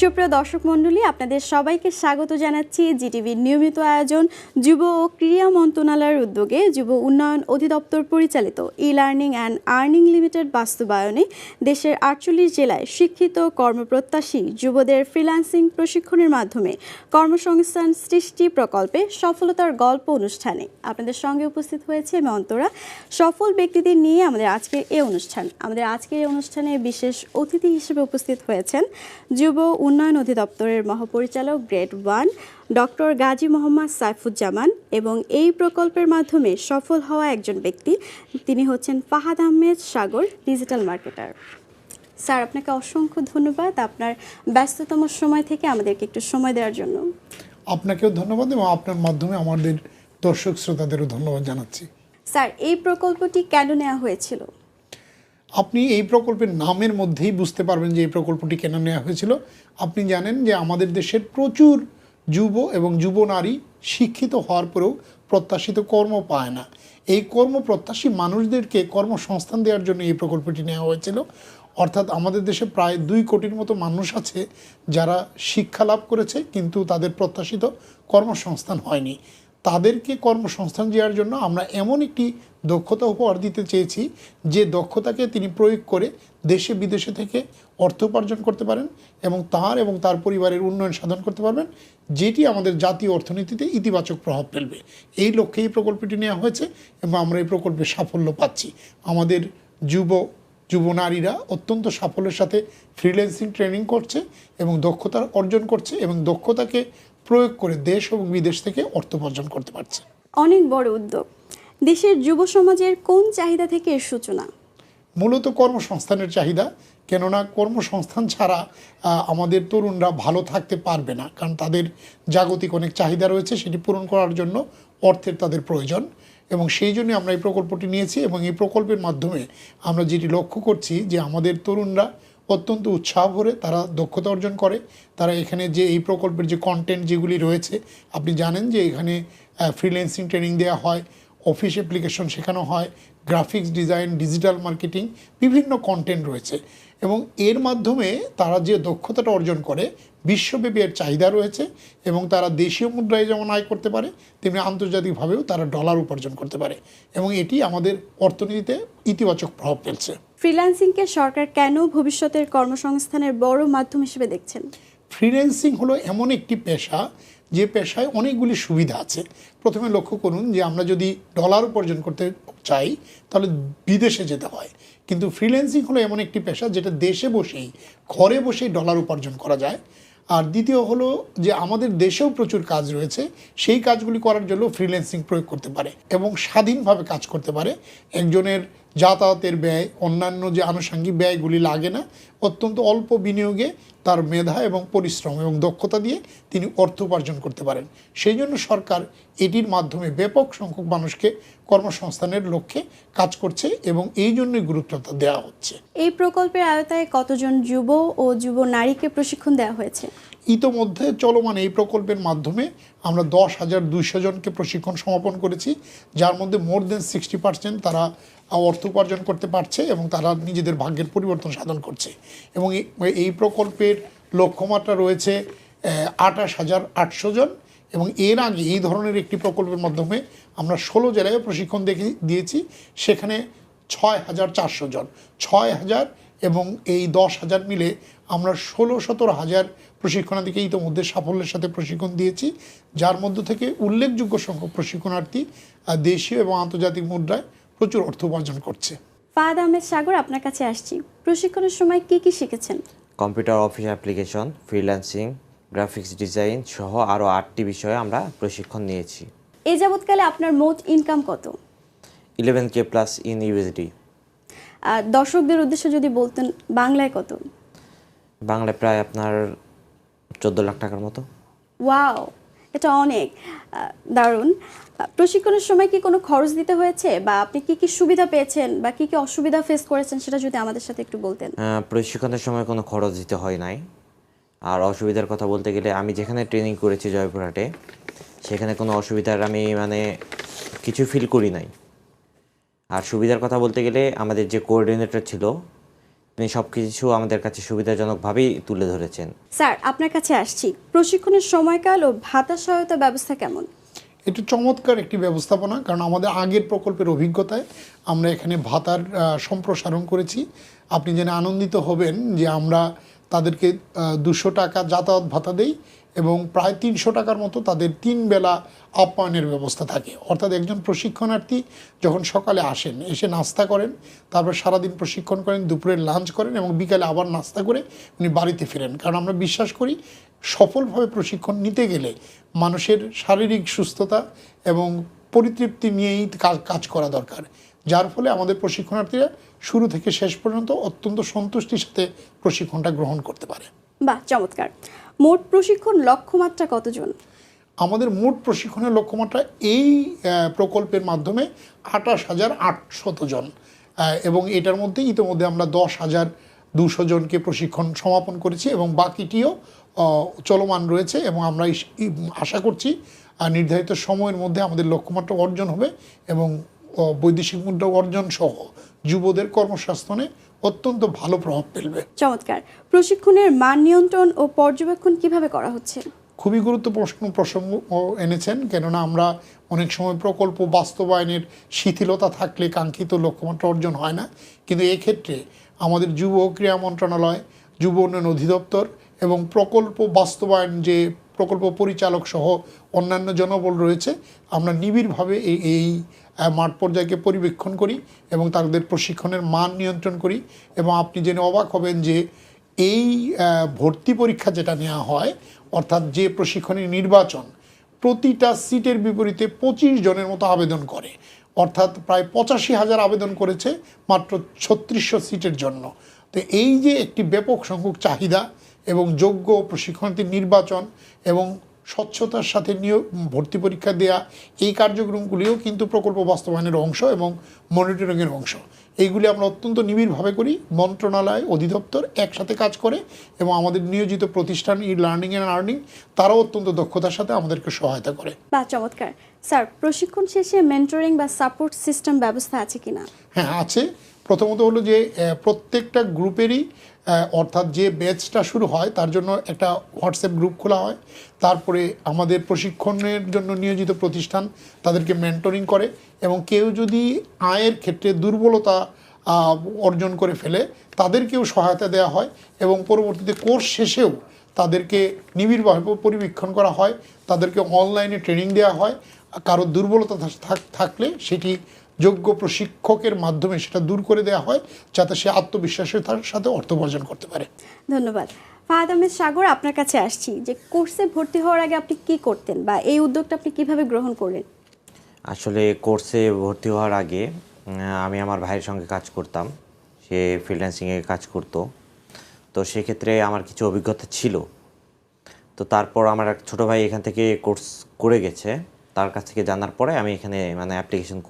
সুপ্রিয় দর্শক মণ্ডলী, আপনাদের সবাইকে স্বাগত জানাচ্ছি জিটিভির নিয়মিত আয়োজন যুব ও ক্রীড়া মন্ত্রণালয়ের উদ্যোগে যুব উন্নয়ন অধিদপ্তর পরিচালিত e learning and earning limited বাস্তবায়নে দেশের ৪৮ জেলায় শিক্ষিত কর্মপ্রত্যাশী যুবদের ফ্রিল্যান্সিং প্রশিক্ষণের মাধ্যমে কর্মসংস্থান সৃষ্টি প্রকল্পে সফলতার গল্প অনুষ্ঠানে আপনাদের সঙ্গে উপস্থিত হয়েছে আমি অন্তরা। সফল ব্যক্তিদের নিয়ে আমাদের আজকের এই অনুষ্ঠানে বিশেষ অতিথি হিসেবে উপস্থিত হয়েছেন যুব উন্নয়ন অধিদপ্তরের মহাপরিচালক গ্রেড 1 ডক্টর গাজী মোহাম্মদ সাইফুজ্জামান এবং এই প্রকল্পের মাধ্যমে সফল হওয়া একজন ব্যক্তি, তিনি হচ্ছেন ফাহাদ আহমেদ সাগর, ডিজিটাল মার্কেটার। স্যার, আপনাকে অসংখ্য ধন্যবাদ আপনার ব্যস্ততম সময় থেকে আমাদেরকে একটু সময় দেওয়ার জন্য। আপনাকেও ধন্যবাদ এবং আপনার মাধ্যমে আমাদের দর্শক শ্রোতাদেরও ধন্যবাদ জানাচ্ছি। স্যার, এই প্রকল্পটি কেন নেওয়া হয়েছিল? আপনি এই প্রকল্পের নামের মধ্যেই বুঝতে পারবেন যে এই প্রকল্পটি কেন নেওয়া হয়েছিল। আপনি জানেন যে আমাদের দেশের প্রচুর যুব এবং যুব নারী শিক্ষিত হওয়ার পরেও প্রত্যাশিত কর্ম পায় না। এই কর্মপ্রত্যাশী মানুষদেরকে কর্মসংস্থান দেওয়ার জন্য এই প্রকল্পটি নেওয়া হয়েছিল। অর্থাৎ আমাদের দেশে প্রায় 2 কোটির মতো মানুষ আছে যারা শিক্ষা লাভ করেছে কিন্তু তাদের প্রত্যাশিত কর্মসংস্থান হয়নি। তাদেরকে কর্মসংস্থান দেওয়ার জন্য আমরা এমন একটি দক্ষতা উপহার দিতে চেয়েছি যে দক্ষতাকে তিনি প্রয়োগ করে দেশে বিদেশে থেকে অর্থ উপার্জন করতে পারেন এবং তার পরিবারের উন্নয়ন সাধন করতে পারবেন, যেটি আমাদের জাতীয় অর্থনীতিতে ইতিবাচক প্রভাব ফেলবে। এই লক্ষ্যে এই প্রকল্পটি নেওয়া হয়েছে এবং আমরা এই প্রকল্পে সাফল্য পাচ্ছি। আমাদের যুব নারীরা অত্যন্ত সাফল্যের সাথে ফ্রিল্যান্সিং ট্রেনিং করছে এবং দক্ষতা অর্জন করছে এবং দক্ষতাকে প্রয়োগ করে দেশ এবং বিদেশ থেকে অর্থ উপার্জন করতে পারছে। অনেক বড় উদ্যোগ। দেশের যুব সমাজের কোন চাহিদা থেকে এর সূচনা? মূলত কর্মসংস্থানের চাহিদা, কেননা কর্মসংস্থান ছাড়া আমাদের তরুণরা ভালো থাকতে পারবে না, কারণ তাদের জাগতিক অনেক চাহিদা রয়েছে, সেটি পূরণ করার জন্য অর্থের তাদের প্রয়োজন এবং সেই জন্য আমরা এই প্রকল্পটি নিয়েছি। এবং এই প্রকল্পের মাধ্যমে আমরা যেটি লক্ষ্য করছি যে আমাদের তরুণরা অত্যন্ত উৎসাহ ভরে তারা দক্ষতা অর্জন করে। তারা এখানে যে এই প্রকল্পের যে কন্টেন্ট যেগুলি রয়েছে, আপনি জানেন যে এখানে ফ্রিল্যান্সিং ট্রেনিং দেওয়া হয়, অফিস অ্যাপ্লিকেশন শেখানো হয়, গ্রাফিক্স ডিজাইন, ডিজিটাল মার্কেটিং, বিভিন্ন কন্টেন্ট রয়েছে এবং এর মাধ্যমে তারা যে দক্ষতাটা অর্জন করে বিশ্বব্যাপী এর চাহিদা রয়েছে এবং তারা দেশীয় মুদ্রায় যেমন আয় করতে পারে তেমনি আন্তর্জাতিকভাবেও তারা ডলার উপার্জন করতে পারে এবং এটি আমাদের অর্থনীতিতে ইতিবাচক প্রভাব ফেলছে। ফ্রিল্যান্সিংকে সরকার কেন ভবিষ্যতের কর্মসংস্থানের বড় মাধ্যম হিসেবে দেখছেন? ফ্রিল্যান্সিং হলো এমন একটি পেশা যে পেশায় অনেকগুলি সুবিধা আছে। প্রথমে লক্ষ্য করুন যে আমরা যদি ডলার উপার্জন করতে চাই তাহলে বিদেশে যেতে হয়, কিন্তু ফ্রিল্যান্সিং হলো এমন একটি পেশা যেটা দেশে বসেই ঘরে বসেই ডলার উপার্জন করা যায়। আর দ্বিতীয় হলো যে আমাদের দেশেও প্রচুর কাজ রয়েছে, সেই কাজগুলি করার জন্য ফ্রিল্যান্সিং প্রয়োগ করতে পারে এবং স্বাধীনভাবে কাজ করতে পারে। একজনের যাতায়াতের ব্যয়, অন্যান্য যে আনুষঙ্গিক ব্যয়গুলি লাগে না, অত্যন্ত অল্প বিনিয়োগে তার মেধা এবং পরিশ্রম এবং দক্ষতা দিয়ে তিনি অর্থ উপার্জন করতে পারেন। সেই জন্য সরকার এটির মাধ্যমে ব্যাপক সংখ্যক মানুষকে কর্মসংস্থানের লক্ষ্যে কাজ করছে এবং এই জন্যই গুরুত্ব দেওয়া হচ্ছে। এই প্রকল্পের আওতায় কতজন যুব ও যুব নারীকে প্রশিক্ষণ দেওয়া হয়েছে? ইতোমধ্যে চলমান এই প্রকল্পের মাধ্যমে আমরা 10,200 জনকে প্রশিক্ষণ সমাপন করেছি, যার মধ্যে মোর দেন 60% তারা অর্থ উপার্জন করতে পারছে এবং তারা নিজেদের ভাগ্যের পরিবর্তন সাধন করছে। এবং এই প্রকল্পের লক্ষ্যমাত্রা রয়েছে 28,800 জন এবং এর আগে এই ধরনের একটি প্রকল্পের মাধ্যমে আমরা 16 জেলায় প্রশিক্ষণ দিয়েছি, সেখানে 6,400 জন, 6,000 এবং এই 10,000 মিলে আমরা 16-17 প্রশিক্ষণার্থীকে ইতিমধ্যে সাফল্যের সাথে প্রশিক্ষণ দিয়েছি, যার মধ্য থেকে উল্লেখযোগ্য সংখ্যক প্রশিক্ষণার্থী দেশীয় এবং আন্তর্জাতিক মুদ্রায় প্রচুর অর্থ উপার্জন করছে। ফাহাদ আহমেদ সাগর, আপনার কাছে আসছি। প্রশিক্ষণের সময় কি কি শিখেছেন? Computer office application, freelancing, graphics design সহ আরও 8টি বিষয়ে আমরা প্রশিক্ষণ নিয়েছি। এই যাবৎকালে আপনার মোট ইনকাম কত? 11K plus in USD. দর্শকদের উদ্দেশ্যে যদি বলতেন বাংলায় কত? বাংলায় প্রায় আপনার 14 লাখ টাকার মতো। ওয়াও, এটা অনেক দারুণ। প্রশিক্ষণের সময় কি কোনো খরচ দিতে হয়েছে বা আপনি কি কি সুবিধা পেয়েছেন বা কি কি অসুবিধা ফেস করেছেন সেটা যদি আমাদের সাথে একটু বলতেন। প্রশিক্ষণের সময় কোনো খরচ দিতে হয় নাই। আর অসুবিধার কথা বলতে গেলে আমি যেখানে ট্রেনিং করেছি জয়পুরহাটে, সেখানে কোনো অসুবিধার আমি কিছু ফিল করি নাই। আর সুবিধার কথা বলতে গেলে আমাদের যে কোঅর্ডিনেটর ছিল আপনি সব কিছু আমাদের কাছে সুবিধাজনকভাবেই তুলে ধরেছেন। স্যার, আপনার কাছে আসছি, প্রশিক্ষণের সময়কাল ও ভাতা সহায়তা ব্যবস্থা কেমন? এটা চমৎকার একটি ব্যবস্থাপনা, কারণ আমাদের আগের প্রকল্পের অভিজ্ঞতায় আমরা এখানে ভাতার সম্প্রসারণ করেছি। আপনি জেনে আনন্দিত হবেন যে আমরা তাদেরকে 200 টাকা যাতায়াত ভাতা দেই এবং প্রায় 300 টাকার মতো তাদের 3 বেলা আপ্যায়নের ব্যবস্থা থাকে। অর্থাৎ একজন প্রশিক্ষণার্থী যখন সকালে আসেন, এসে নাস্তা করেন, তারপর সারাদিন প্রশিক্ষণ করেন, দুপুরে লাঞ্চ করেন এবং বিকালে আবার নাস্তা করে উনি বাড়িতে ফেরেন। কারণ আমরা বিশ্বাস করি সফলভাবে প্রশিক্ষণ নিতে গেলে মানুষের শারীরিক সুস্থতা এবং পরিতৃপ্তি নিয়েই কাজ করা দরকার, যার ফলে আমাদের প্রশিক্ষণার্থীরা শুরু থেকে শেষ পর্যন্ত অত্যন্ত সন্তুষ্টির সাথে প্রশিক্ষণটা গ্রহণ করতে পারে। বাহ, চমৎকার। মোট প্রশিক্ষণ লক্ষ্যমাত্রা কতজন? আমাদের মোট প্রশিক্ষণের লক্ষ্যমাত্রা এই প্রকল্পের মাধ্যমে 28,800 জন, এবং এটার মধ্যে ইতিমধ্যে আমরা 10,200 জনকে প্রশিক্ষণ সমাপন করেছি এবং বাকিটিও চলমান রয়েছে এবং আমরা আশা করছি নির্ধারিত সময়ের মধ্যে আমাদের লক্ষ্যমাত্রা অর্জন হবে এবং বৈদেশিক মুদ্রা অর্জন সহ যুবদের কর্মসংস্থানে অত্যন্ত ভালো প্রভাব ফেলবে। চমৎকার। প্রশিক্ষণের মান নিয়ন্ত্রণ ও পর্যবেক্ষণ কিভাবে করা হচ্ছে? খুবই গুরুত্বপূর্ণ প্রসঙ্গ এনেছেন, কেননা আমরা অনেক সময় প্রকল্প বাস্তবায়নের শিথিলতা থাকলে কাঙ্ক্ষিত লক্ষ্যমাত্রা অর্জন হয় না, কিন্তু এক্ষেত্রে আমাদের যুব ও ক্রীড়া মন্ত্রণালয়, যুব উন্নয়ন অধিদপ্তর এবং প্রকল্প বাস্তবায়ন যে প্রকল্প পরিচালক সহ অন্যান্য জনবল রয়েছে, আমরা নিবিড়ভাবে এই মাঠ পর্যায়কে পরিবেক্ষণ করি এবং তাদের প্রশিক্ষণের মান নিয়ন্ত্রণ করি। এবং আপনি জেনে অবাক হবেন যে এই ভর্তি পরীক্ষা যেটা নেওয়া হয়, অর্থাৎ যে প্রশিক্ষণের নির্বাচন, প্রতিটা সিটের বিপরীতে 25 জনের মতো আবেদন করে, অর্থাৎ প্রায় 85,000 আবেদন করেছে মাত্র 3600 সিটের জন্য। তো এই যে একটি ব্যাপক সংখ্যক চাহিদা এবং যোগ্য প্রশিক্ষণার্থীর নির্বাচন এবং স্বচ্ছতার সাথে ভর্তি পরীক্ষা দেয়া, এই কার্যক্রমগুলিও কিন্তু প্রকল্প বাস্তবায়নের অংশ এবং মনিটরিংয়ের অংশ। এইগুলি আমরা অত্যন্ত নিবিড়ভাবে করি। মন্ত্রণালয়, অধিদপ্তর একসাথে কাজ করে এবং আমাদের নিয়োজিত প্রতিষ্ঠান ই লার্নিং অ্যান্ড আর্নিং, তারাও অত্যন্ত দক্ষতার সাথে আমাদেরকে সহায়তা করে। বাহ, চমৎকার। স্যার, প্রশিক্ষণ শেষে মেন্টরিং বা সাপোর্ট সিস্টেম ব্যবস্থা আছে কিনা? হ্যাঁ, আছে। প্রথমত হলো যে প্রত্যেকটা গ্রুপেরই অর্থাৎ যে ব্যাচটা শুরু হয় তার জন্য একটা হোয়াটসঅ্যাপ গ্রুপ খোলা হয়। তারপরে আমাদের প্রশিক্ষণের জন্য নিয়োজিত প্রতিষ্ঠান তাদেরকে মেন্টরিং করে এবং কেউ যদি আয়ের ক্ষেত্রে দুর্বলতা অর্জন করে ফেলে তাদেরকেও সহায়তা দেওয়া হয় এবং পরবর্তীতে কোর্স শেষেও তাদেরকে নিবিড়ভাবে পরিবীক্ষণ করা হয়, তাদেরকে অনলাইনে ট্রেনিং দেওয়া হয়। কারো দুর্বলতা থাকলে সেটি যোগ্য প্রশিক্ষকের মাধ্যমে সেটা দূর করে দেওয়া হয়, যাতে সে আত্মবিশ্বাসের সাথে অর্থ উপার্জন করতে পারে। ধন্যবাদ। ফাহাদ আহমেদ সাগর, আপনার কাছে আসছি যে কোর্সে ভর্তি হওয়ার আগে আপনি কি করতেন বা এই উদ্যোগটা আপনি কিভাবে গ্রহণ করলেন? আসলে কোর্সে ভর্তি হওয়ার আগে আমি আমার ভাইয়ের সঙ্গে কাজ করতাম, সে ফ্রিল্যান্সিংয়ে কাজ করতো। তো সেক্ষেত্রে আমার কিছু অভিজ্ঞতা ছিল। তো তারপর আমার এক ছোটো ভাই এখান থেকে কোর্স করে গেছে, তার কাছ থেকে জানার পরে আমি এখানে অ্যাপ্লিকেশন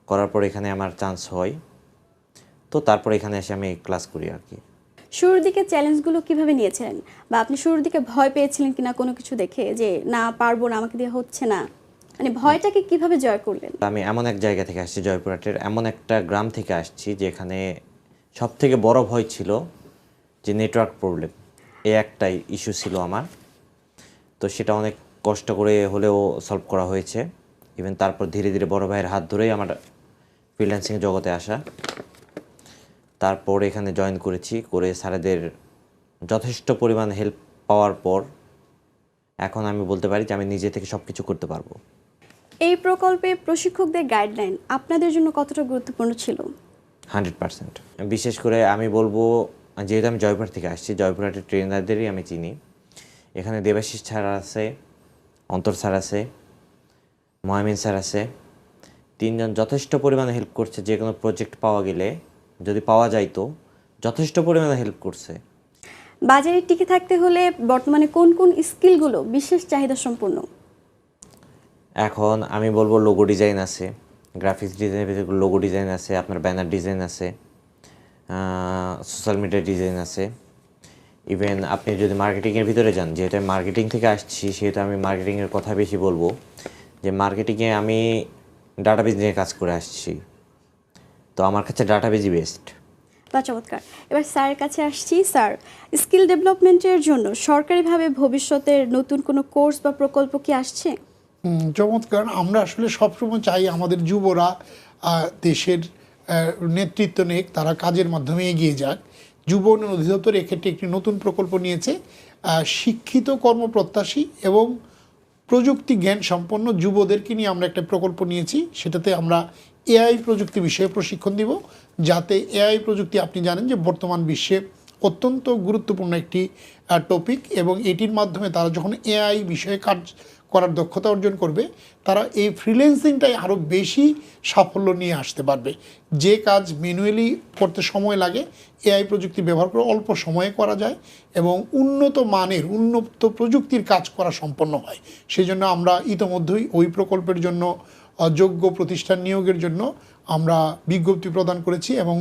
করার পর এখানে আমার চান্স হয়। তো তারপর এখানে এসে আমি ক্লাস করি আর কি। শুরুর দিকে চ্যালেঞ্জগুলো কিভাবে নিয়েছিলেন বা আপনি শুরুর দিকে ভয় পেয়েছিলেন কিনা কোনো কিছু দেখে, যে না পারবো না, আমাকে দিয়ে হচ্ছে না, মানে ভয়টাকে কিভাবে জয় করলেন? আমি এমন এক জায়গা থেকে আসছি, জয়পুরহাটের এমন একটা গ্রাম থেকে আসছি যেখানে সবথেকে বড় ভয় ছিল যে নেটওয়ার্ক প্রবলেম, এই একটাই ইস্যু ছিল আমার। তো সেটা অনেক কষ্ট করে হলেও সলভ করা হয়েছে। ইভেন তারপর ধীরে ধীরে বড় ভাইয়ের হাত ধরেই আমার ফ্রিল্যান্সিং জগতে আসা। তারপর এখানে জয়েন করে স্যারেদের যথেষ্ট পরিমাণ হেল্প পাওয়ার পর এখন আমি বলতে পারি যে আমি নিজে থেকে সব কিছু করতে পারবো। এই প্রকল্পে প্রশিক্ষকদের গাইডলাইন আপনাদের জন্য কতটা গুরুত্বপূর্ণ ছিল? 100%। বিশেষ করে আমি বলবো, যেহেতু আমি জয়পুরহাট থেকে আসছি, জয়পুরহাটের ট্রেনারদেরই আমি চিনি। এখানে দেবাশিস স্যার আছে, অন্তর স্যার আছে, ময়ামিন স্যার আছে। তিনজন যথেষ্ট পরিমাণে হেল্প করছে। যে কোনো প্রজেক্ট পাওয়া গেলে, যদি পাওয়া যাইতো, যথেষ্ট পরিমাণে হেল্প করছে। বাজারে টিকে থাকতে হলে বর্তমানে কোন কোন স্কিলগুলো বিশেষ চাহিদা সম্পূর্ণ? এখন আমি বলবো লোগো ডিজাইন আছে, গ্রাফিক্স ডিজাইনের ভিতরে লোগো ডিজাইন আছে, আপনার ব্যানার ডিজাইন আছে, সোশ্যাল মিডিয়া ডিজাইন আছে। ইভেন আপনি যদি মার্কেটিংয়ের ভিতরে যান, যেহেতু আমি মার্কেটিং থেকে আসছি সেহেতু আমি মার্কেটিংয়ের কথা বেশি বলবো। যে মার্কেটিংয়ে আমি ডাটাবেজ নিয়ে কাজ করে আসছি, তো আমার কাছে ডাটাবেজই বেস্ট। বা চমৎকার। এবার স্যারের কাছে আসছি। স্যার, স্কিল ডেভেলপমেন্টের জন্য সরকারিভাবে ভবিষ্যতের নতুন কোনো কোর্স বা প্রকল্প কি আসছে? চমৎকার। আমরা আসলে সবসময় চাই আমাদের যুবরা দেশের নেতৃত্ব নিক, তারা কাজের মাধ্যমে এগিয়ে যাক। যুব উন্নয়ন অধিদপ্তর এক্ষেত্রে একটি নতুন প্রকল্প নিয়েছে, শিক্ষিত কর্মপ্রত্যাশী এবং প্রযুক্তি জ্ঞান সম্পন্ন যুবদেরকে নিয়ে আমরা একটা প্রকল্প নিয়েছি। সেটাতে আমরা এআই প্রযুক্তি বিষয়ে প্রশিক্ষণ দিব, যাতে এআই প্রযুক্তি, আপনি জানেন যে বর্তমান বিশ্বে অত্যন্ত গুরুত্বপূর্ণ একটি টপিক, এবং এটির মাধ্যমে তারা যখন এআই বিষয়ে কাজ করার দক্ষতা অর্জন করবে, তারা এই ফ্রিল্যান্সিংটাই আরও বেশি সাফল্য নিয়ে আসতে পারবে। যে কাজ ম্যানুয়ালি করতে সময় লাগে, এআই প্রযুক্তি ব্যবহার করে অল্প সময়ে করা যায় এবং উন্নত মানের উন্নত প্রযুক্তির কাজ করা সম্পন্ন হয়। সেই জন্য আমরা ইতোমধ্যেই ওই প্রকল্পের জন্য যোগ্য প্রতিষ্ঠান নিয়োগের জন্য আমরা বিজ্ঞপ্তি প্রদান করেছি, এবং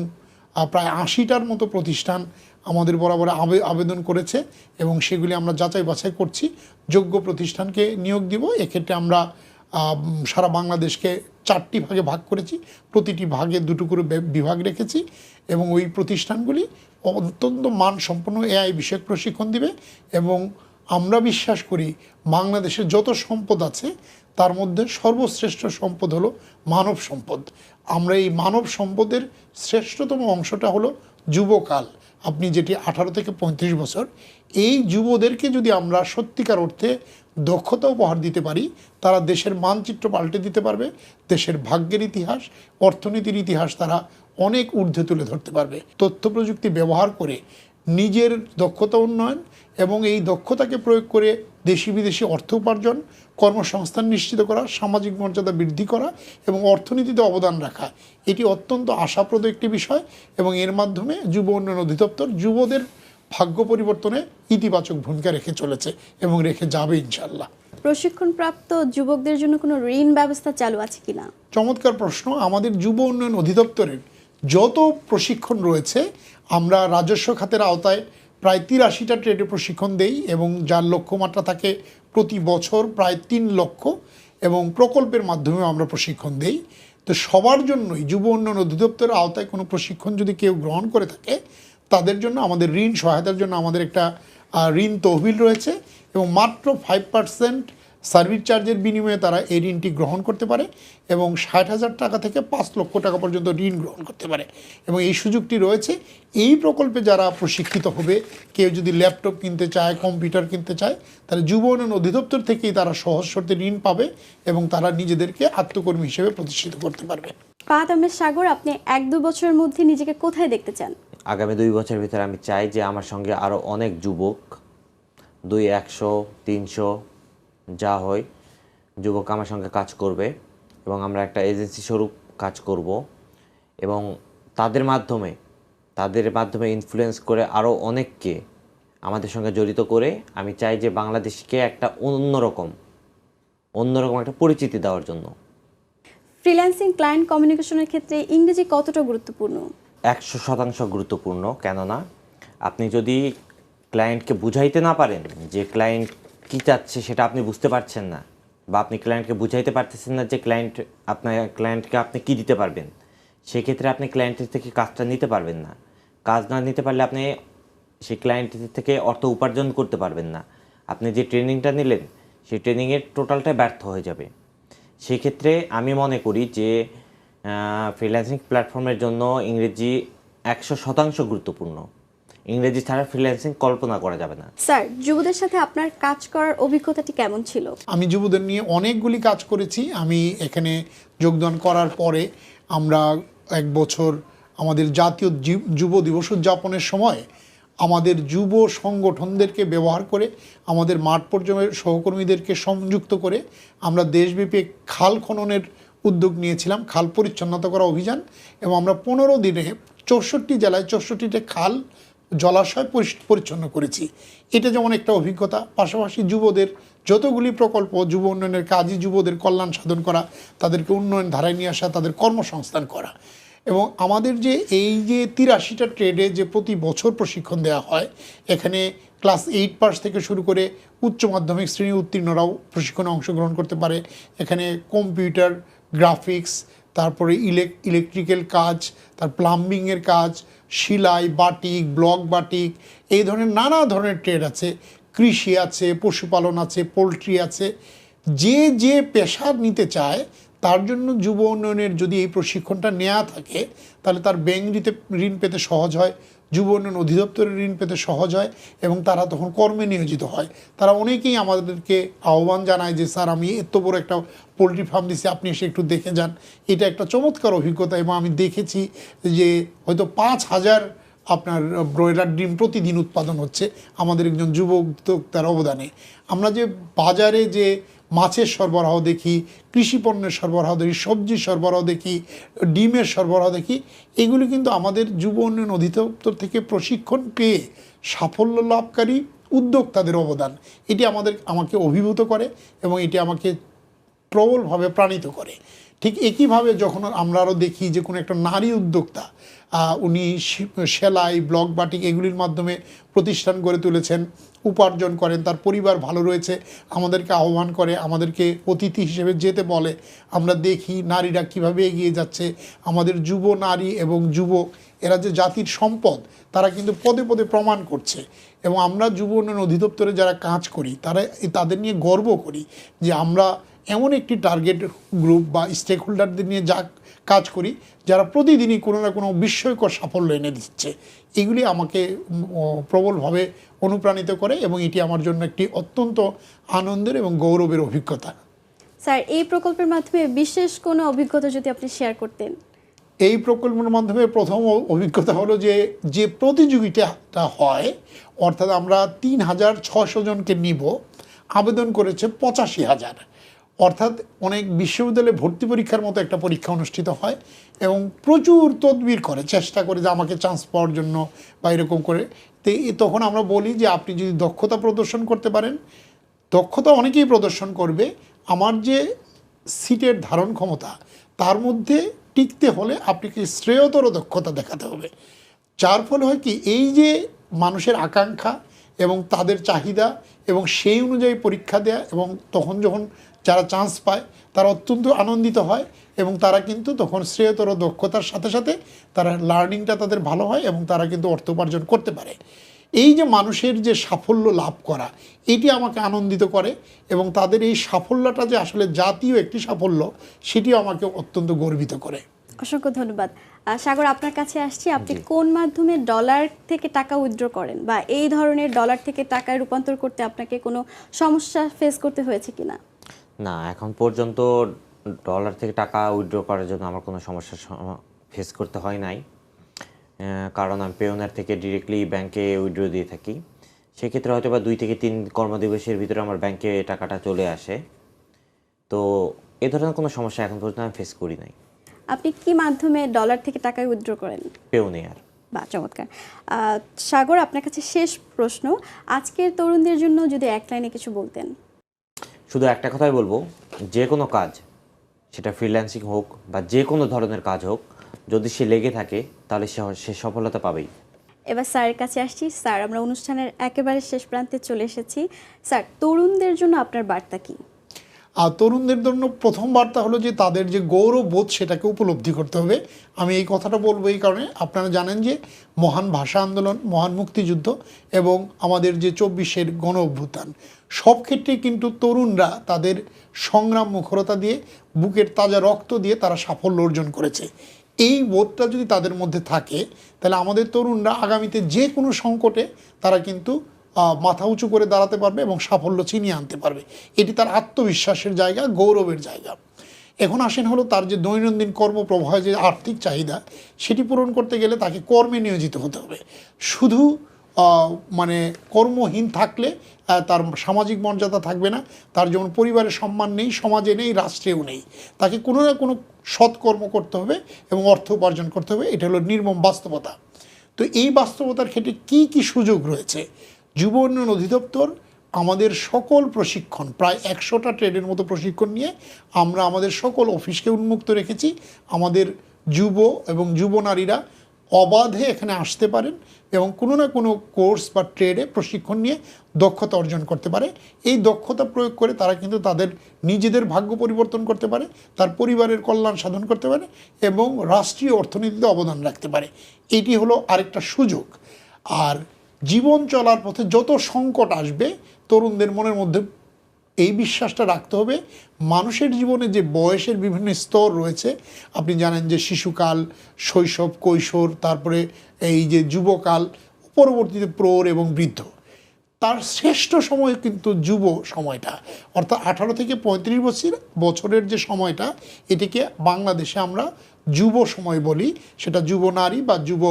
প্রায় ৮০টার মতো প্রতিষ্ঠান আমাদের বরাবর আবেদন করেছে, এবং সেগুলি আমরা যাচাই বাছাই করছি, যোগ্য প্রতিষ্ঠানকে নিয়োগ দিব। এক্ষেত্রে আমরা সারা বাংলাদেশকে 4টি ভাগে ভাগ করেছি, প্রতিটি ভাগে 2টো করে বিভাগ রেখেছি, এবং ওই প্রতিষ্ঠানগুলি অত্যন্ত মানসম্পন্ন এআই বিষয়ক প্রশিক্ষণ দিবে। এবং আমরা বিশ্বাস করি বাংলাদেশের যত সম্পদ আছে তার মধ্যে সর্বশ্রেষ্ঠ সম্পদ হলো মানব সম্পদ। আমরা এই মানব সম্পদের শ্রেষ্ঠতম অংশটা হলো যুবকাল, আপনি যেটি 18 থেকে 35 বছর, এই যুবদেরকে যদি আমরা সত্যিকার অর্থে দক্ষতা উপহার দিতে পারি, তারা দেশের মানচিত্র পাল্টে দিতে পারবে, দেশের ভাগ্যের ইতিহাস, অর্থনীতির ইতিহাস তারা অনেক ঊর্ধ্বে তুলে ধরতে পারবে। তথ্য প্রযুক্তি ব্যবহার করে নিজের দক্ষতা উন্নয়ন এবং এই দক্ষতাকে প্রয়োগ করে দেশি বিদেশি অর্থ উপার্জন, কর্মসংস্থান নিশ্চিত করা, সামাজিক মর্যাদা বৃদ্ধি করা এবং অর্থনীতিতে অবদান রাখা, এটি অত্যন্ত আশাপ্রদ একটি বিষয়। এবং এর মাধ্যমে যুব উন্নয়ন অধিদপ্তর যুবদের ভাগ্য পরিবর্তনে ইতিবাচক ভূমিকা রেখে চলেছে এবং রেখে যাবে ইনশাল্লাহ। প্রশিক্ষণপ্রাপ্ত যুবকদের জন্য কোনো ঋণ ব্যবস্থা চালু আছে কিনা? চমৎকার প্রশ্ন। আমাদের যুব উন্নয়ন অধিদপ্তরের যত প্রশিক্ষণ রয়েছে, আমরা রাজস্ব খাতের আওতায় প্রায় 83টা ট্রেডে প্রশিক্ষণ দেই, এবং যার লক্ষ্যমাত্রা থাকে প্রতি বছর প্রায় 3 লক্ষ, এবং প্রকল্পের মাধ্যমেও আমরা প্রশিক্ষণ দেই। তো সবার জন্যই যুব উন্নয়ন অধিদপ্তরের আওতায় কোনো প্রশিক্ষণ যদি কেউ গ্রহণ করে থাকে, তাদের জন্য আমাদের ঋণ সহায়তার জন্য আমাদের একটা ঋণ তহবিল রয়েছে, এবং মাত্র 5% সার্ভিস চার্জের বিনিময়ে তারা এই ঋণটি গ্রহণ করতে পারে, এবং 60,000 টাকা থেকে 5 লক্ষ টাকা পর্যন্ত ঋণ গ্রহণ করতে পারে। এবং এই সুযোগটি রয়েছে। এই প্রকল্পে যারা প্রশিক্ষিত হবে, কেউ যদি ল্যাপটপ কিনতে চায়, কম্পিউটার কিনতে চায়, তাহলে যুব উন্নয়ন অধিদপ্তর থেকেই তারা সহজ শর্তে ঋণ পাবে, এবং তারা নিজেদেরকে আত্মকর্মী হিসেবে প্রতিষ্ঠিত করতে পারবে। ফাহাদ আহমেদ সাগর, আপনি 1-2 বছরের মধ্যে নিজেকে কোথায় দেখতে চান? আগামী 2 বছরের ভিতরে আমি চাই যে আমার সঙ্গে আরও অনেক যুবক, 200, 300 যা হয় যুবক আমার সঙ্গে কাজ করবে, এবং আমরা একটা এজেন্সি স্বরূপ কাজ করব, এবং তাদের মাধ্যমে ইনফ্লুয়েন্স করে আরও অনেককে আমাদের সঙ্গে জড়িত করে আমি চাই যে বাংলাদেশকে একটা অন্যরকম একটা পরিচিতি দেওয়ার জন্য। ফ্রিল্যান্সিং ক্লায়েন্ট কমিউনিকেশনের ক্ষেত্রে ইংরেজি কতটা গুরুত্বপূর্ণ? 100% গুরুত্বপূর্ণ। কেননা আপনি যদি ক্লায়েন্টকে বুঝাইতে না পারেন যে ক্লায়েন্ট কী চাচ্ছে সেটা আপনি বুঝতে পারছেন না, বা আপনি ক্লায়েন্টকে বুঝাইতে পারতেছেন না যে ক্লায়েন্টকে আপনি কী দিতে পারবেন, সেক্ষেত্রে আপনি ক্লায়েন্টের থেকে কাজটা নিতে পারবেন না। কাজ না নিতে পারলে আপনি সেই ক্লায়েন্টের থেকে অর্থ উপার্জন করতে পারবেন না। আপনি যে ট্রেনিংটা নিলেন সেই ট্রেনিংয়ের টোটালটাই ব্যর্থ হয়ে যাবে। সেক্ষেত্রে আমি মনে করি যে ফ্রিল্যান্সিং প্ল্যাটফর্মের জন্য ইংরেজি 100% গুরুত্বপূর্ণ। ইংরেজি ছাড়া ফ্রিল্যান্সিং কল্পনা করা যাবে না। স্যার, যুবদের সাথে আপনার কাজ করার অভিজ্ঞতাটি কেমন ছিল? আমি যুবদের নিয়ে অনেকগুলি কাজ করেছি। আমি এখানে যোগদান করার পরে আমরা 1 বছর আমাদের জাতীয় যুব দিবস উদযাপনের সময় আমাদের যুব সংগঠনদেরকে ব্যবহার করে, আমাদের মাঠ পর্যায়ের সহকর্মীদেরকে সংযুক্ত করে আমরা দেশব্যাপী খাল খননের উদ্যোগ নিয়েছিলাম, খাল পরিচ্ছন্নতা করা অভিযান, এবং আমরা 15 দিনে 64 জেলায় 64টা খাল জলাশয় পরিচ্ছন্ন করেছি। এটা যেমন একটা অভিজ্ঞতা। পাশাপাশি যুবদের যতগুলি প্রকল্প, যুব উন্নয়নের কাজই যুবদের কল্যাণ সাধন করা, তাদেরকে উন্নয়ন ধারায় নিয়ে আসা, তাদের কর্মসংস্থান করা। এবং আমাদের যে এই যে 83টা ট্রেডে যে প্রতি বছর প্রশিক্ষণ দেওয়া হয়, এখানে ক্লাস 8 পাস থেকে শুরু করে উচ্চ মাধ্যমিক শ্রেণী উত্তীর্ণরাও প্রশিক্ষণে অংশগ্রহণ করতে পারে। এখানে কম্পিউটার, গ্রাফিক্স, তারপরে ইলেকট্রিক্যাল কাজ, তার প্লাম্বিংয়ের কাজ, সেলাই, বাটিক, ব্লক বাটিক, এই ধরনের নানা ধরনের ট্রেড আছে, কৃষি আছে, পশুপালন আছে, পোলট্রি আছে। যে যে পেশা নিতে চায় তার জন্য যুব উন্নয়নের যদি এই প্রশিক্ষণটা নেওয়া থাকে তাহলে তার ব্যাংক ঋণ পেতে সহজ হয়, যুব উন্নয়ন অধিদপ্তরের ঋণ পেতে সহজ হয় এবং তারা তখন কর্মে নিয়োজিত হয়। তারা অনেকেই আমাদেরকে আহ্বান জানায় যে স্যার আমি এত বড় একটা পোলট্রি ফার্ম দিছি, আপনি এসে একটু দেখে যান। এটা একটা চমৎকার অভিজ্ঞতা এবং আমি দেখেছি যে হয়তো 5,000 আপনার ব্রয়লার ডিম প্রতিদিন উৎপাদন হচ্ছে আমাদের একজন যুব উদ্যোক্তার অবদানে। আমরা যে বাজারে যে মাছের সরবরাহ দেখি, কৃষি পণ্যের সরবরাহ দেখি, সবজির সরবরাহ দেখি, ডিমের সরবরাহ দেখি, এগুলি কিন্তু আমাদের যুব উন্নয়ন অধিদপ্তর থেকে প্রশিক্ষণ পেয়ে সাফল্য লাভকারী উদ্যোক্তাদের অবদান। এটি আমাকে অভিভূত করে এবং এটি আমাকে প্রবলভাবে প্রাণিত করে। ঠিক একইভাবে যখন আমরা আরও দেখি যে কোনো একটা নারী উদ্যোক্তা, উনি সেলাই, ব্লক বাটিক এগুলির মাধ্যমে প্রতিষ্ঠান গড়ে তুলেছেন, উপার্জন করেন, তার পরিবার ভালো রয়েছে, আমাদেরকে আহ্বান করে, আমাদেরকে অতিথি হিসেবে যেতে বলে। আমরা দেখি নারীরা কিভাবে এগিয়ে যাচ্ছে। আমাদের যুব নারী এবং যুবক এরা যে জাতির সম্পদ তারা কিন্তু পদে পদে প্রমাণ করছে এবং আমরা যুব উন্নয়ন অধিদপ্তরে যারা কাজ করি তাদের নিয়ে গর্ব করি যে আমরা এমন একটি টার্গেট গ্রুপ বা স্টেক হোল্ডারদের নিয়ে কাজ করি যারা প্রতিদিনই কোনো না কোনো বিস্ময়কর সাফল্য এনে দিচ্ছে। এগুলি আমাকে প্রবলভাবে অনুপ্রাণিত করে এবং এটি আমার জন্য একটি অত্যন্ত আনন্দের এবং গৌরবের অভিজ্ঞতা। স্যার, এই প্রকল্পের মাধ্যমে বিশেষ কোনো অভিজ্ঞতা যদি আপনি শেয়ার করতেন। এই প্রকল্পের মাধ্যমে প্রথম অভিজ্ঞতা হলো যে প্রতিযোগিতাটা হয়, অর্থাৎ আমরা 3,600 জনকে নিব, আবেদন করেছে 85,000। অর্থাৎ অনেক বিশ্ববিদ্যালয়ে ভর্তি পরীক্ষার মতো একটা পরীক্ষা অনুষ্ঠিত হয় এবং প্রচুর তদবির করে, চেষ্টা করে যে আমাকে চান্স পাওয়ার জন্য বা এরকম করে। তখন আমরা বলি যে আপনি যদি দক্ষতা প্রদর্শন করতে পারেন, দক্ষতা অনেকেই প্রদর্শন করবে, আমার যে সিটের ধারণ ক্ষমতা তার মধ্যে টিকতে হলে আপনাকে শ্রেয়তর দক্ষতা দেখাতে হবে। যার ফলে হয় কি, এই যে মানুষের আকাঙ্ক্ষা এবং তাদের চাহিদা এবং সেই অনুযায়ী পরীক্ষা দেয়া, এবং তখন যখন যারা চান্স পায় তারা অত্যন্ত আনন্দিত হয় এবং তারা কিন্তু তখন শ্রেয়তর দক্ষতার সাথে সাথে তারা লার্নিংটা তাদের ভালো হয় এবং তারা কিন্তু অর্থ উপার্জন করতে পারে। এই যে মানুষের যে সাফল্য লাভ করা, এটি আমাকে আনন্দিত করে এবং তাদের এই সাফল্যটা যে আসলে জাতীয় একটি সাফল্য সেটিও আমাকে অত্যন্ত গর্বিত করে। অসংখ্য ধন্যবাদ। সাগর, আপনার কাছে আসছি। আপনি কোন মাধ্যমে ডলার থেকে টাকা উইথড্র করেন, বা এই ধরনের ডলার থেকে টাকায় রূপান্তর করতে আপনাকে কোনো সমস্যা ফেস করতে হয়েছে কিনা? না, এখন পর্যন্ত ডলার থেকে টাকা উইথড্র করার জন্য আমার কোনো সমস্যা ফেস করতে হয় নাই, কারণ আমি পেওনার থেকে ডিরেক্টলি ব্যাংকে উইথড্র দিয়ে থাকি। সেক্ষেত্রে হয়তো বা 2 থেকে 3 কর্মদিবসের ভিতরে আমার ব্যাংকে টাকাটা চলে আসে। তো এ ধরনের কোনো সমস্যা এখন পর্যন্ত আমি ফেস করি নাই। আপনি কি মাধ্যমে ডলার থেকে টাকা উইথড্র করেন? পেওনিয়ার। বা চমৎকার। সাগর, আপনার কাছে শেষ প্রশ্ন। আজকের তরুণদের জন্য যদি এক লাইনে কিছু বলতেন। শুধু একটা কথাই বলবো, যে কোনো কাজ, সেটা ফ্রিল্যান্সিং হোক বা যে কোনো ধরনের কাজ হোক, যদি সে লেগে থাকে তাহলে সে সফলতা পাবেই। এবার স্যারের কাছে আসছি। স্যার, আমরা অনুষ্ঠানের একেবারে শেষ প্রান্তে চলে এসেছি। স্যার, তরুণদের জন্য আপনার বার্তা কি? আর তরুণদের জন্য প্রথম বার্তা হলো যে তাদের যে গৌরববোধ সেটাকে উপলব্ধি করতে হবে। আমি এই কথাটা বলবো এই কারণে, আপনারা জানেন যে মহান ভাষা আন্দোলন, মহান মুক্তিযুদ্ধ এবং আমাদের যে 24-এর গণ অভ্যুত্থান, সব ক্ষেত্রেই কিন্তু তরুণরা তাদের সংগ্রাম মুখরতা দিয়ে, বুকের তাজা রক্ত দিয়ে তারা সাফল্য অর্জন করেছে। এই বোধটা যদি তাদের মধ্যে থাকে তাহলে আমাদের তরুণরা আগামীতে যে কোনো সংকটে তারা কিন্তু মাথা উঁচু করে দাঁড়াতে পারবে এবং সাফল্য ছিনিয়ে আনতে পারবে। এটি তার আত্মবিশ্বাসের জায়গা, গৌরবের জায়গা। এখন আসেন হলো তার যে দৈনন্দিন কর্মপ্রবাহে যে আর্থিক চাহিদা, সেটি পূরণ করতে গেলে তাকে কর্মে নিয়োজিত হতে হবে। শুধু মানে কর্মহীন থাকলে তার সামাজিক মর্যাদা থাকবে না, তার যেমন পরিবারের সম্মান নেই, সমাজে নেই, রাষ্ট্রেও নেই। তাকে কোনো না কোনো সৎকর্ম করতে হবে এবং অর্থ উপার্জন করতে হবে। এটা হলো নির্মম বাস্তবতা। তো এই বাস্তবতার ক্ষেত্রে কি কি সুযোগ রয়েছে? যুব উন্নয়ন অধিদপ্তর আমাদের সকল প্রশিক্ষণ, প্রায় 100টা ট্রেডের মতো প্রশিক্ষণ নিয়ে আমরা আমাদের সকল অফিসকে উন্মুক্ত রেখেছি। আমাদের যুব এবং যুব নারীরা অবাধে এখানে আসতে পারেন এবং কোনো না কোনো কোর্স বা ট্রেডে প্রশিক্ষণ নিয়ে দক্ষতা অর্জন করতে পারে। এই দক্ষতা প্রয়োগ করে তারা কিন্তু তাদের নিজেদের ভাগ্য পরিবর্তন করতে পারে, তার পরিবারের কল্যাণ সাধন করতে পারে এবং রাষ্ট্রীয় অর্থনীতিতে অবদান রাখতে পারে। এটি হলো আরেকটা সুযোগ। আর জীবন চলার পথে যত সংকট আসবে, তরুণদের মনের মধ্যে এই বিশ্বাসটা রাখতে হবে, মানুষের জীবনে যে বয়সের বিভিন্ন স্তর রয়েছে, আপনি জানেন যে শিশুকাল, শৈশব, কৈশোর, তারপরে এই যে যুবকাল, পরবর্তীতে প্রৌঢ় এবং বৃদ্ধ। তার শ্রেষ্ঠ সময় কিন্তু যুব সময়টা, অর্থাৎ 18 থেকে 35 বছরের যে সময়টা, এটিকে বাংলাদেশে আমরা যুব সময় বলি। সেটা যুব নারী বা যুব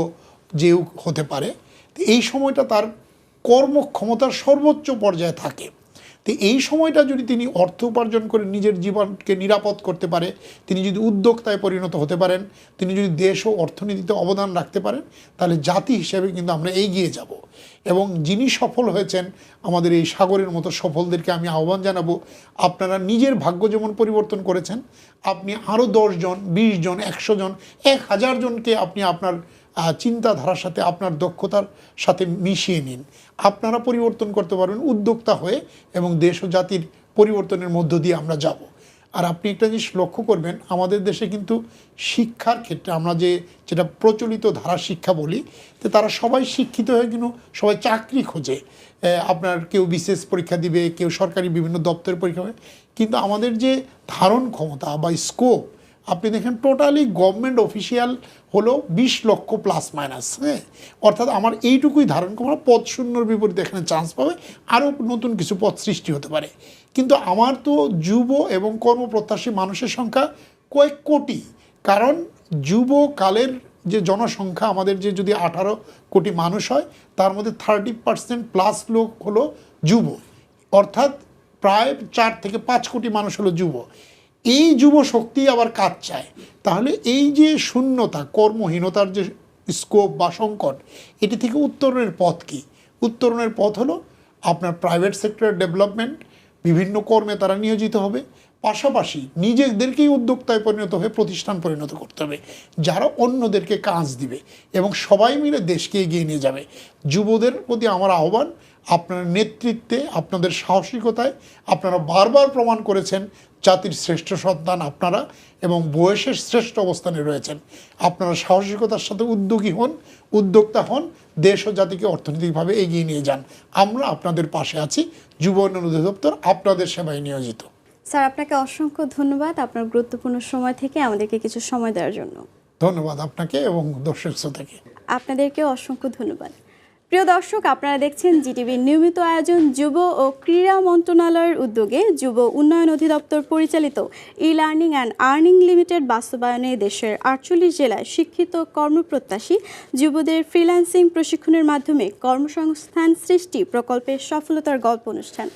যেও হতে পারে। তো এই সময়টা তার কর্মক্ষমতার সর্বোচ্চ পর্যায়ে থাকে। তো এই সময়টা যদি তিনি অর্থ উপার্জন করে নিজের জীবনকে নিরাপদ করতে পারে, তিনি যদি উদ্যোক্তায় পরিণত হতে পারেন, তিনি যদি দেশ ও অর্থনীতিতে অবদান রাখতে পারেন, তাহলে জাতি হিসেবে কিন্তু আমরা এগিয়ে যাব। এবং যিনি সফল হয়েছেন, আমাদের এই সাগরের মতো সফলদেরকে আমি আহ্বান জানাবো, আপনারা নিজের ভাগ্য যেমন পরিবর্তন করেছেন, আপনি আরও 10 জন, 20 জন, 100 জন, 1000 জনকে আপনি আপনার চিন্তাধারার সাথে, আপনার দক্ষতার সাথে মিশিয়ে নিন। আপনারা পরিবর্তন করতে পারবেন উদ্যোক্তা হয়ে, এবং দেশ ও জাতির পরিবর্তনের মধ্য দিয়ে আমরা যাব। আর আপনি একটা জিনিস লক্ষ্য করবেন, আমাদের দেশে কিন্তু শিক্ষার ক্ষেত্রে আমরা যেটা প্রচলিত ধারা শিক্ষা বলি, তো তারা সবাই শিক্ষিত হয়ে কিন্তু সবাই চাকরি খোঁজে। আপনার কেউ বিশেষ পরীক্ষা দিবে, কেউ সরকারি বিভিন্ন দপ্তরের পরীক্ষা হবে, কিন্তু আমাদের যে ধারণ ক্ষমতা বা স্কোপ, আপনি দেখেন টোটালি গভর্নমেন্ট অফিসিয়াল হলো 20 লক্ষ প্লাস মাইনাস। হ্যাঁ, অর্থাৎ আমার এইটুকুই ধারণ করা, পদ শূন্যর বিপরীতে এখানে চান্স পাবে, আরও নতুন কিছু পদ সৃষ্টি হতে পারে। কিন্তু আমার তো যুব এবং কর্মপ্রত্যাশী মানুষের সংখ্যা কয়েক কোটি, কারণ যুবকালের যে জনসংখ্যা আমাদের যে যদি 18 কোটি মানুষ হয়, তার মধ্যে 30% প্লাস লোক হলো যুব, অর্থাৎ প্রায় 4 থেকে 5 কোটি মানুষ হলো যুব। এই যুব শক্তি আবার কাজ চায়। তাহলে এই যে শূন্যতা, কর্মহীনতার যে স্কোপ বা সংকট, এটি থেকে উত্তরণের পথ কী? উত্তরণের পথ হলো আপনার প্রাইভেট সেক্টরের ডেভেলপমেন্ট, বিভিন্ন কর্মে তারা নিয়োজিত হবে, পাশাপাশি নিজেদেরকেই উদ্যোক্তায় পরিণত হয়ে প্রতিষ্ঠান পরিণত করতে হবে, যারা অন্যদেরকে কাজ দিবে এবং সবাই মিলে দেশকে এগিয়ে নিয়ে যাবে। যুবদের প্রতি আমার আহ্বান, আপনার নেতৃত্বে, আপনাদের সাহসিকতায় আপনারা বারবার প্রমাণ করেছেন জাতির শ্রেষ্ঠ সন্তান আপনারা, এবং বয়সের শ্রেষ্ঠ অবস্থানে রয়েছেন। আপনারা সাহসিকতার সাথে উদ্যোগী হন, উদ্যোক্তা হন, দেশ ও জাতিকে অর্থনৈতিকভাবে এগিয়ে নিয়ে যান। আমরা আপনাদের পাশে আছি। যুব উন্নয়ন অধিদপ্তর আপনাদের সেবায় নিয়োজিত। স্যার, আপনাকে অসংখ্য ধন্যবাদ আপনার গুরুত্বপূর্ণ সময় থেকে আমাদেরকে কিছু সময় দেওয়ার জন্য। ধন্যবাদ আপনাকে এবং দর্শক শ্রোতাকে। আপনাদেরকেও অসংখ্য ধন্যবাদ। প্রিয় দর্শক, আপনারা দেখছেন জিটিভির নিয়মিত আয়োজন যুব ও ক্রীড়া মন্ত্রণালয়ের উদ্যোগে যুব উন্নয়ন অধিদপ্তর পরিচালিত e learning and earning limited বাস্তবায়নে দেশের 48 জেলায় শিক্ষিত কর্মপ্রত্যাশী যুবদের ফ্রিল্যান্সিং প্রশিক্ষণের মাধ্যমে কর্মসংস্থান সৃষ্টি প্রকল্পের সফলতার গল্প অনুষ্ঠান।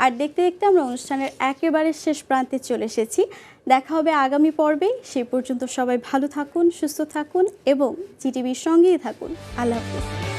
আর দেখতে দেখতে আমরা অনুষ্ঠানের একেবারে শেষ প্রান্তে চলে এসেছি। দেখা হবে আগামী পর্বে। সেই পর্যন্ত সবাই ভালো থাকুন, সুস্থ থাকুন এবং জিটিভির সঙ্গেই থাকুন। আল্লাহ হাফেজ।